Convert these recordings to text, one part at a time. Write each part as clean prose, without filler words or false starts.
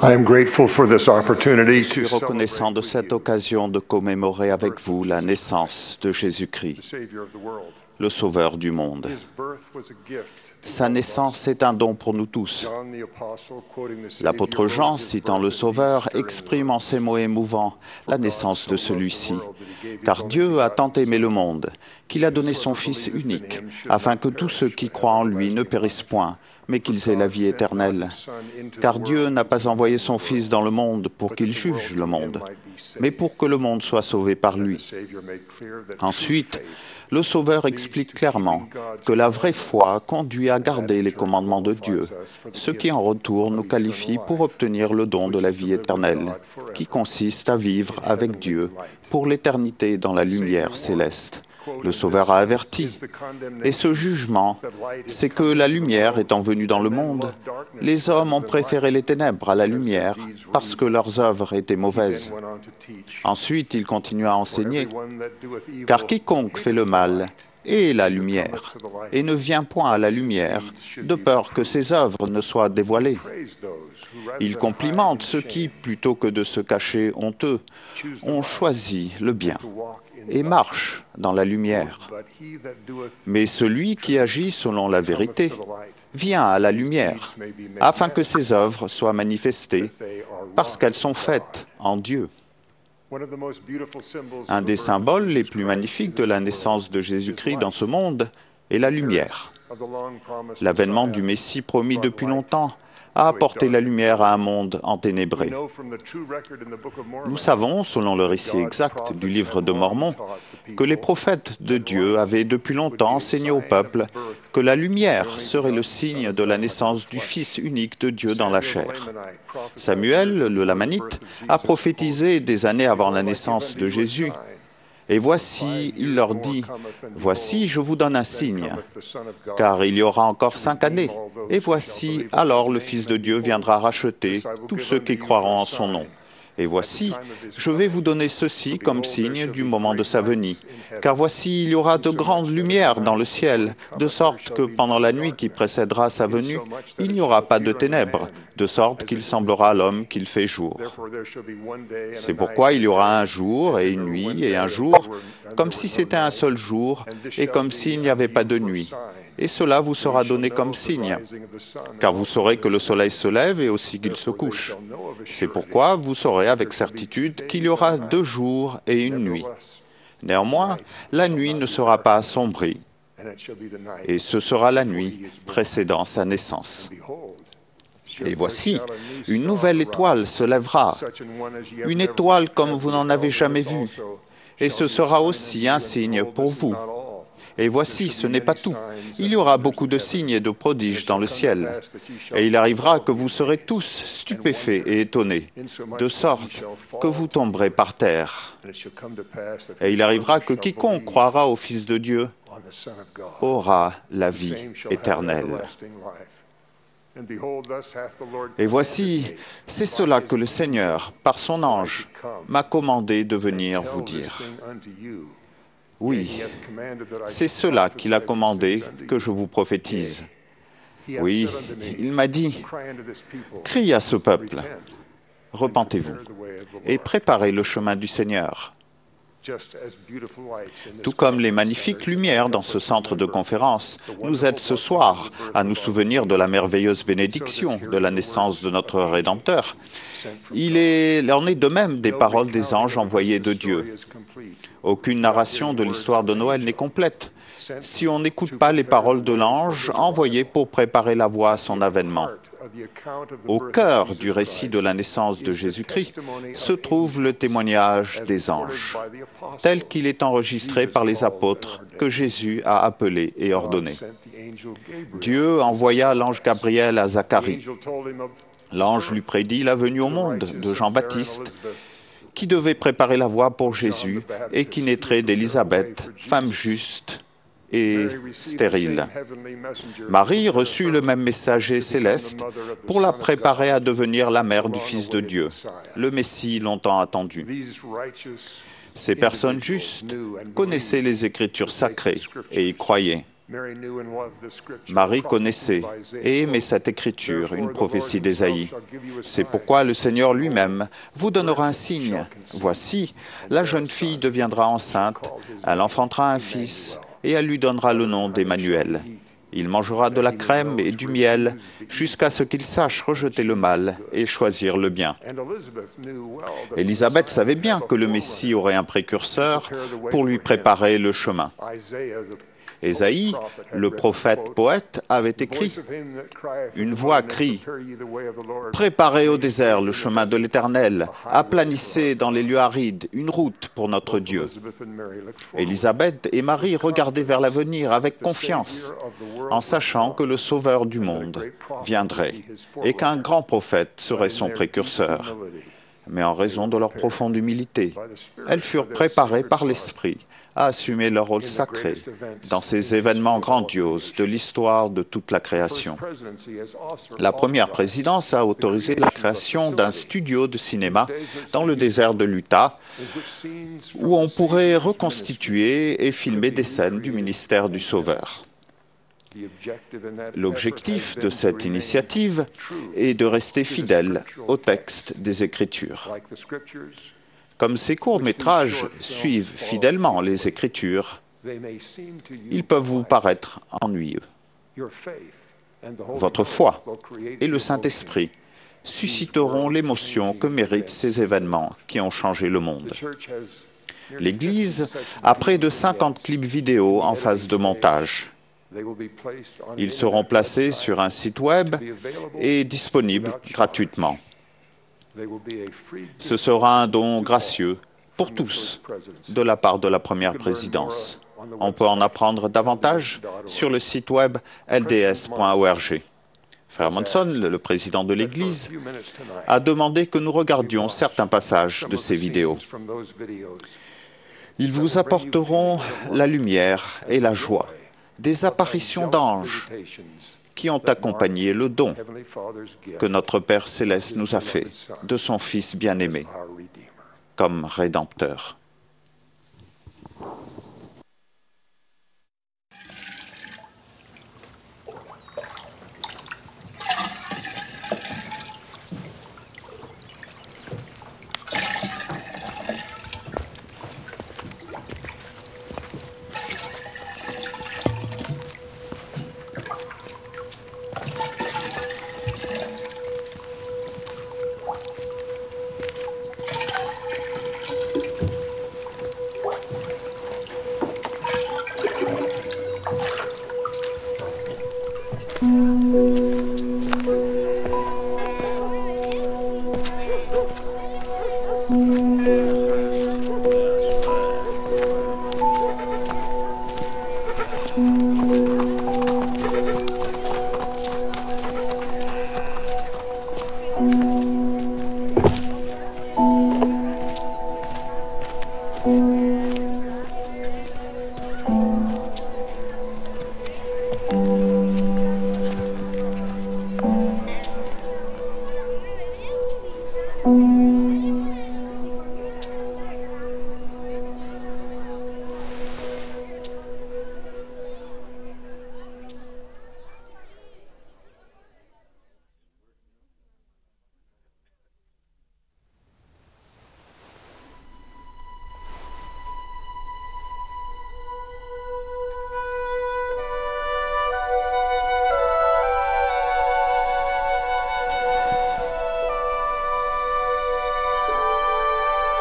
I am grateful for this Je opportunity suis to reconnaissant de cette occasion de commémorer avec vous la naissance de Jésus-Christ, Savior of the world. le Sauveur du monde. His birth was a gift. Sa naissance est un don pour nous tous. John the Apostle, quoting the L'apôtre Savior, Jean, wrote his citant birth le at Sauveur, Easter in exprime en ces mots émouvants la naissance de celui-ci. Car Car Dieu a tant aimé le monde qu'il a donné son Fils unique, afin que tous ceux qui croient en lui ne périssent point, mais qu'ils aient la vie éternelle. Car Dieu n'a pas envoyé son Fils dans le monde pour qu'il juge le monde, mais pour que le monde soit sauvé par lui. Ensuite, le Sauveur explique clairement que la vraie foi conduit à garder les commandements de Dieu, ce qui en retour nous qualifie pour obtenir le don de la vie éternelle, qui consiste à vivre avec Dieu pour l'éternité dans la lumière céleste. Le Sauveur a averti, et ce jugement, c'est que la lumière étant venue dans le monde, les hommes ont préféré les ténèbres à la lumière parce que leurs œuvres étaient mauvaises. Ensuite, il continue à enseigner, car quiconque fait le mal est la lumière, et ne vient point à la lumière, de peur que ses œuvres ne soient dévoilées. Il complimente ceux qui, plutôt que de se cacher honteux, ont choisi le bien et marchent dans la lumière. Mais celui qui agit selon la vérité vient à la lumière, afin que ses œuvres soient manifestées, parce qu'elles sont faites en Dieu. Un des symboles les plus magnifiques de la naissance de Jésus-Christ dans ce monde est la lumière. L'avènement du Messie promis depuis longtemps a apporté la lumière à un monde enténébré. Nous savons, selon le récit exact du livre de Mormon, que les prophètes de Dieu avaient depuis longtemps enseigné au peuple que la lumière serait le signe de la naissance du Fils unique de Dieu dans la chair. Samuel, le Lamanite, a prophétisé des années avant la naissance de Jésus. Et voici, il leur dit, « Voici, je vous donne un signe, car il y aura encore 5 années, et voici, alors le Fils de Dieu viendra racheter tous ceux qui croiront en son nom. Et voici, je vais vous donner ceci comme signe du moment de sa venue. Car voici, il y aura de grandes lumières dans le ciel, de sorte que pendant la nuit qui précédera sa venue, il n'y aura pas de ténèbres, de sorte qu'il semblera à l'homme qu'il fait jour. C'est pourquoi il y aura un jour et une nuit et un jour, comme si c'était un seul jour et comme s'il n'y avait pas de nuit. Et cela vous sera donné comme signe, car vous saurez que le soleil se lève et aussi qu'il se couche. C'est pourquoi vous saurez avec certitude qu'il y aura 2 jours et une nuit. Néanmoins, la nuit ne sera pas assombrie, et ce sera la nuit précédant sa naissance. Et voici, une nouvelle étoile se lèvera, une étoile comme vous n'en avez jamais vue, et ce sera aussi un signe pour vous. Et voici, ce n'est pas tout. Il y aura beaucoup de signes et de prodiges dans le ciel. Et il arrivera que vous serez tous stupéfaits et étonnés, de sorte que vous tomberez par terre. Et il arrivera que quiconque croira au Fils de Dieu aura la vie éternelle. Et voici, c'est cela que le Seigneur, par son ange, m'a commandé de venir vous dire. Oui, c'est cela qu'il a commandé que je vous prophétise. Oui, il m'a dit, « Crie à ce peuple, repentez-vous et préparez le chemin du Seigneur. » Tout comme les magnifiques lumières dans ce centre de conférence nous aident ce soir à nous souvenir de la merveilleuse bénédiction de la naissance de notre Rédempteur, il en est de même des paroles des anges envoyés de Dieu. Aucune narration de l'histoire de Noël n'est complète si on n'écoute pas les paroles de l'ange envoyé pour préparer la voie à son avènement. Au cœur du récit de la naissance de Jésus-Christ se trouve le témoignage des anges, tel qu'il est enregistré par les apôtres que Jésus a appelés et ordonnés. Dieu envoya l'ange Gabriel à Zacharie. L'ange lui prédit la venue au monde de Jean-Baptiste, qui devait préparer la voie pour Jésus et qui naîtrait d'Élisabeth, femme juste et stérile. Marie reçut le même messager céleste pour la préparer à devenir la mère du Fils de Dieu, le Messie longtemps attendu. Ces personnes justes connaissaient les Écritures sacrées et y croyaient. Marie connaissait et aimait cette écriture, une prophétie d'Ésaïe. C'est pourquoi le Seigneur lui-même vous donnera un signe. Voici, la jeune fille deviendra enceinte, elle enfantera un fils et elle lui donnera le nom d'Emmanuel. Il mangera de la crème et du miel jusqu'à ce qu'il sache rejeter le mal et choisir le bien. Élisabeth savait bien que le Messie aurait un précurseur pour lui préparer le chemin. Ésaïe, le prophète-poète, avait écrit « Une voix crie « Préparez au désert le chemin de l'Éternel, aplanissez dans les lieux arides une route pour notre Dieu. » Élisabeth et Marie regardaient vers l'avenir avec confiance, en sachant que le Sauveur du monde viendrait et qu'un grand prophète serait son précurseur. Mais en raison de leur profonde humilité, elles furent préparées par l'Esprit à assumer leur rôle sacré dans ces événements grandioses de l'histoire de toute la création. La première présidence a autorisé la création d'un studio de cinéma dans le désert de l'Utah, où on pourrait reconstituer et filmer des scènes du ministère du Sauveur. L'objectif de cette initiative est de rester fidèle au texte des Écritures. Comme ces courts-métrages suivent fidèlement les Écritures, ils peuvent vous paraître ennuyeux. Votre foi et le Saint-Esprit susciteront l'émotion que méritent ces événements qui ont changé le monde. L'Église a près de 50 clips vidéo en phase de montage. Ils seront placés sur un site web et disponibles gratuitement. Ce sera un don gracieux pour tous de la part de la première présidence. On peut en apprendre davantage sur le site web lds.org. Frère Monson, le président de l'Église, a demandé que nous regardions certains passages de ces vidéos. Ils vous apporteront la lumière et la joie des apparitions d'anges qui ont accompagné le don que notre Père Céleste nous a fait de son Fils bien-aimé comme Rédempteur.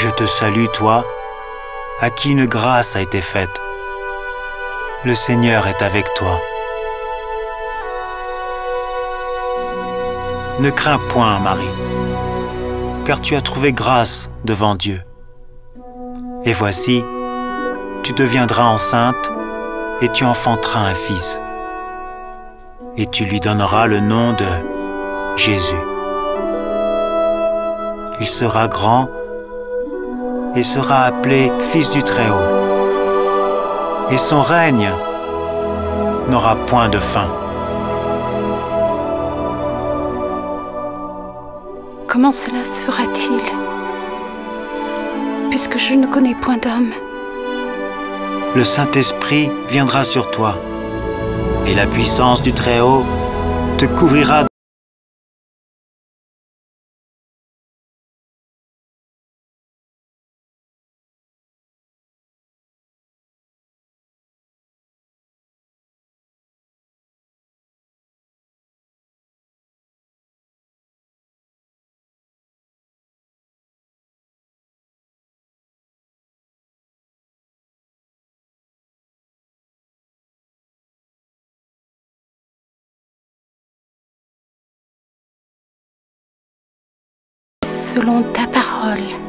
Je te salue, toi, à qui une grâce a été faite. Le Seigneur est avec toi. Ne crains point, Marie, car tu as trouvé grâce devant Dieu. Et voici, tu deviendras enceinte et tu enfanteras un fils. Et tu lui donneras le nom de Jésus. Il sera grand et sera appelé Fils du Très-Haut. Et son règne n'aura point de fin. Comment cela se fera-t-il, puisque je ne connais point d'homme? Le Saint-Esprit viendra sur toi, et la puissance du Très-Haut te couvrira selon ta parole.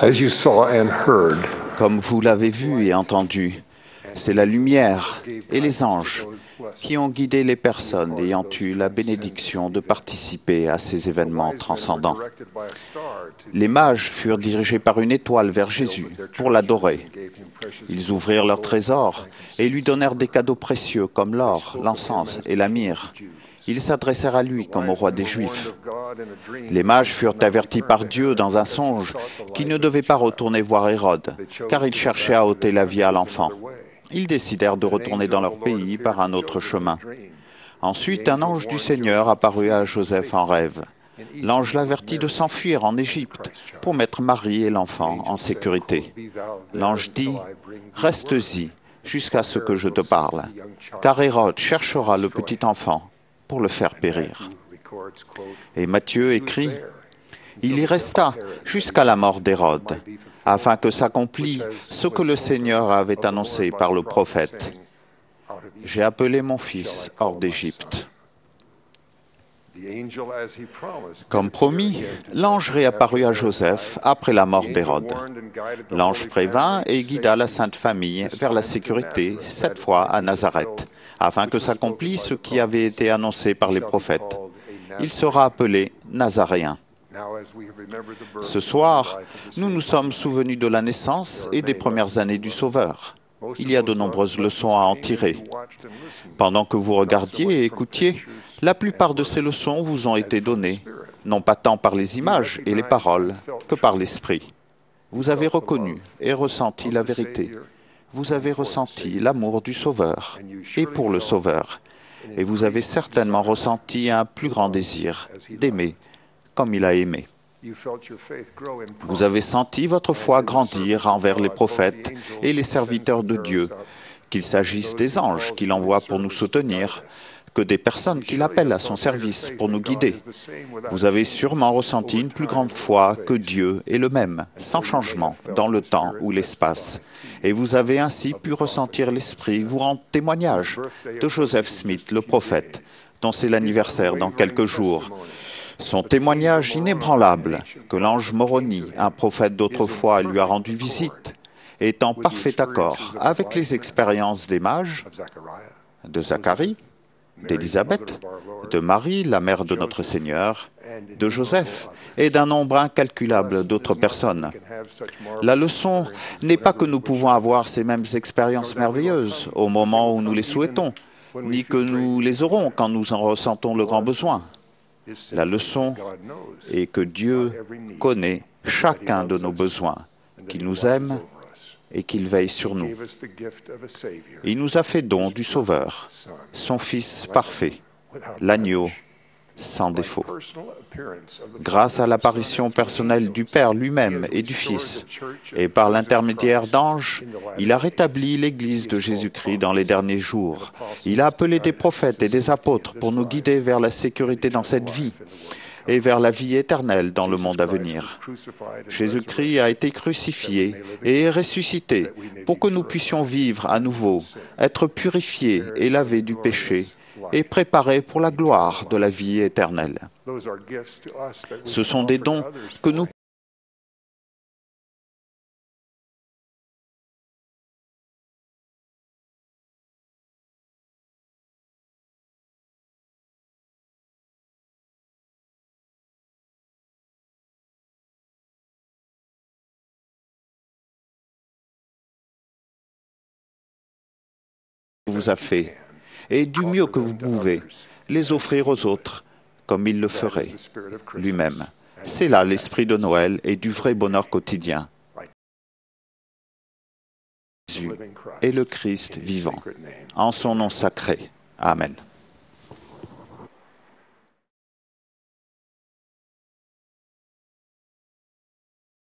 As you saw and heard, Comme vous l'avez vu et entendu, c'est la lumière et les anges qui ont guidé les personnes ayant eu la bénédiction de participer à ces événements transcendants. Les mages furent dirigés par une étoile vers Jésus pour l'adorer. Ils ouvrirent leurs trésors et lui donnèrent des cadeaux précieux comme l'or, l'encens et la myrrhe. Ils s'adressèrent à lui comme au roi des Juifs. Les mages furent avertis par Dieu dans un songe qu'ils ne devaient pas retourner voir Hérode, car il cherchait à ôter la vie à l'enfant. Ils décidèrent de retourner dans leur pays par un autre chemin. Ensuite, un ange du Seigneur apparut à Joseph en rêve. L'ange l'avertit de s'enfuir en Égypte pour mettre Marie et l'enfant en sécurité. L'ange dit « Reste-y jusqu'à ce que je te parle, car Hérode cherchera le petit enfant pour le faire périr. » Et Matthieu écrit « Il y resta jusqu'à la mort d'Hérode, afin que s'accomplisse ce que le Seigneur avait annoncé par le prophète. J'ai appelé mon fils hors d'Égypte. » Comme promis, l'ange réapparut à Joseph après la mort d'Hérode. L'ange prévint et guida la Sainte Famille vers la sécurité, cette fois à Nazareth, afin que s'accomplisse ce qui avait été annoncé par les prophètes. Il sera appelé Nazaréen. Ce soir, nous nous sommes souvenus de la naissance et des premières années du Sauveur. Il y a de nombreuses leçons à en tirer. Pendant que vous regardiez et écoutiez, la plupart de ces leçons vous ont été données, non pas tant par les images et les paroles, que par l'Esprit. Vous avez reconnu et ressenti la vérité. Vous avez ressenti l'amour du Sauveur et pour le Sauveur. Et vous avez certainement ressenti un plus grand désir d'aimer comme il a aimé. Vous avez senti votre foi grandir envers les prophètes et les serviteurs de Dieu, qu'il s'agisse des anges qu'il envoie pour nous soutenir, que des personnes qu'il appelle à son service pour nous guider. Vous avez sûrement ressenti une plus grande foi que Dieu est le même, sans changement, dans le temps ou l'espace. Et vous avez ainsi pu ressentir l'Esprit vous rendre témoignage de Joseph Smith, le prophète, dont c'est l'anniversaire dans quelques jours. Son témoignage inébranlable, que l'ange Moroni, un prophète d'autrefois, lui a rendu visite, est en parfait accord avec les expériences des mages, de Zacharie, d'Élisabeth, de Marie, la mère de notre Seigneur, de Joseph et d'un nombre incalculable d'autres personnes. La leçon n'est pas que nous pouvons avoir ces mêmes expériences merveilleuses au moment où nous les souhaitons, ni que nous les aurons quand nous en ressentons le grand besoin. La leçon est que Dieu connaît chacun de nos besoins, qu'il nous aime et qu'il veille sur nous. Il nous a fait don du Sauveur, son Fils parfait, l'agneau sans défaut. Grâce à l'apparition personnelle du Père lui-même et du Fils, et par l'intermédiaire d'anges, il a rétabli l'Église de Jésus-Christ dans les derniers jours. Il a appelé des prophètes et des apôtres pour nous guider vers la sécurité dans cette vie et vers la vie éternelle dans le monde à venir. Jésus-Christ a été crucifié et est ressuscité pour que nous puissions vivre à nouveau, être purifiés et lavés du péché, et préparés pour la gloire de la vie éternelle. Ce sont des dons que nous vous a fait, et du mieux que vous pouvez, les offrir aux autres, comme il le ferait lui-même. C'est là l'esprit de Noël et du vrai bonheur quotidien. Jésus est le Christ vivant. En son nom sacré. Amen.